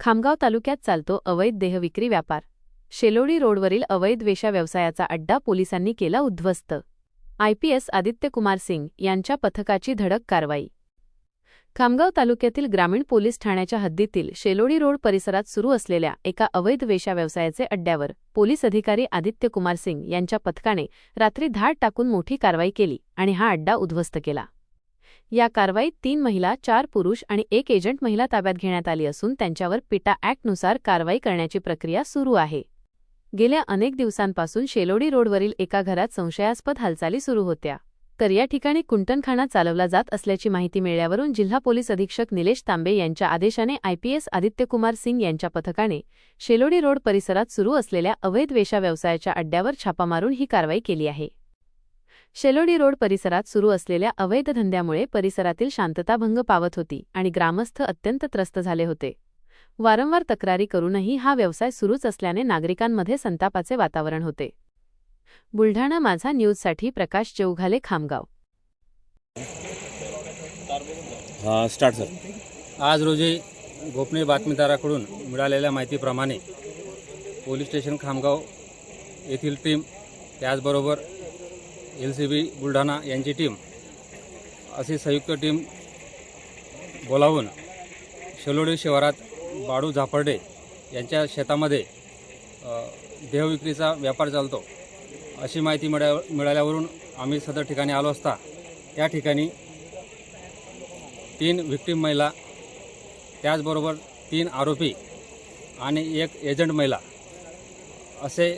खामगाव तालुक्यात चालतो अवैध देहविक्री व्यापार। शेलोडी रोडवरील अवैध वेश्या व्यवसायाचा अड्डा पोलिसांनी केला उद्ध्वस्त। IPS आदित्य कुमार सिंग यांच्या पथकाची धडक कारवाई। खामगाव तालुक्यातील ग्रामीण पोलीस ठाण्याच्या हद्दीतील शेलोडी रोड परिसरात सुरू असलेल्या एका अवैध वेश्या व्यवसायाचे अड्ड्यावर पोलीस अधिकारी आदित्य कुमार सिंग यांच्या पथकाने रात्री धाड टाकून मोठी कारवाई केली आणि हा अड्डा उद्ध्वस्त केला। या कारवाईत 3 महिला, 4 पुरुष आणि 1 एजंट महिला ताब्यात घेण्यात आली असून त्यांच्यावर पिटा ॲक्टनुसार कारवाई करण्याची प्रक्रिया सुरू आहे। गेल्या अनेक दिवसांपासून शेलोडी रोडवरील एका घरात संशयास्पद हालचाली सुरू होत्या, तर या ठिकाणी कुंटणखाना चालवला जात असल्याची माहिती मिळाल्यावरून जिल्हा पोलीस अधीक्षक निलेश तांबे यांच्या आदेशाने IPS आदित्य कुमार सिंग यांच्या पथकाने शेलोडी रोड परिसरात सुरू असलेल्या अवैध वेश्या व्यवसायाच्या अड्ड्यावर छापा मारून ही कारवाई केली आहे। शेलोडी रोड परिसरात सुरू असलेल्या अवैध धंद्यामुळे परिसरातील शांतता भंग पावत होती आणि ग्रामस्थ अत्यंत त्रस्त झाले होते। वारंवार तक्रारी करूनही हा व्यवसाय सुरूच असल्याने नागरिकांमध्ये संतापाचे वातावरण होते। बुलढाणा माझा न्यूजसाठी प्रकाश चौघाले, खामगाव। Start sir. आज रोजी गोपनीय बातमीदाराकडून मिळालेल्या माहितीप्रमाणे पोलीस स्टेशन खामगाव येथील टीम त्याचबरोबर LCB बुलढाणा यांची टीम अशी संयुक्त टीम बोलावून शेलोडी शिवारात बाळू झापर्डे यांच्या शेतामध्ये देहविक्रीचा व्यापार चालतो अशी माहिती मिळाल्यावरून आम्ही सदर ठिकाणी आलो असता त्या ठिकाणी 3 व्हिक्टीम महिला, त्याचबरोबर 3 आरोपी आणि 1 एजंट महिला असे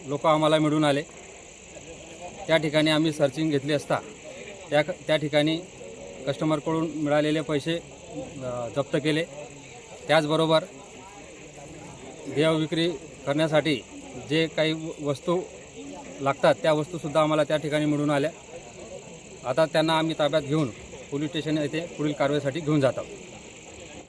लोक आम्हाला मिळून आले। त्या ठिकाणी आम्ही सर्चिंग घेतली असता त्या ठिकाणी कस्टमरकडून मिळालेले पैसे जप्त केले। त्याचबरोबर देहविक्री करण्यासाठी जे काही वस्तू लागतात त्या वस्तूसुद्धा आम्हाला त्या ठिकाणी मिळून आल्या। आता त्यांना आम्ही ताब्यात घेऊन पोलीस स्टेशन येथे पुढील कारवाईसाठी घेऊन जात आहोत।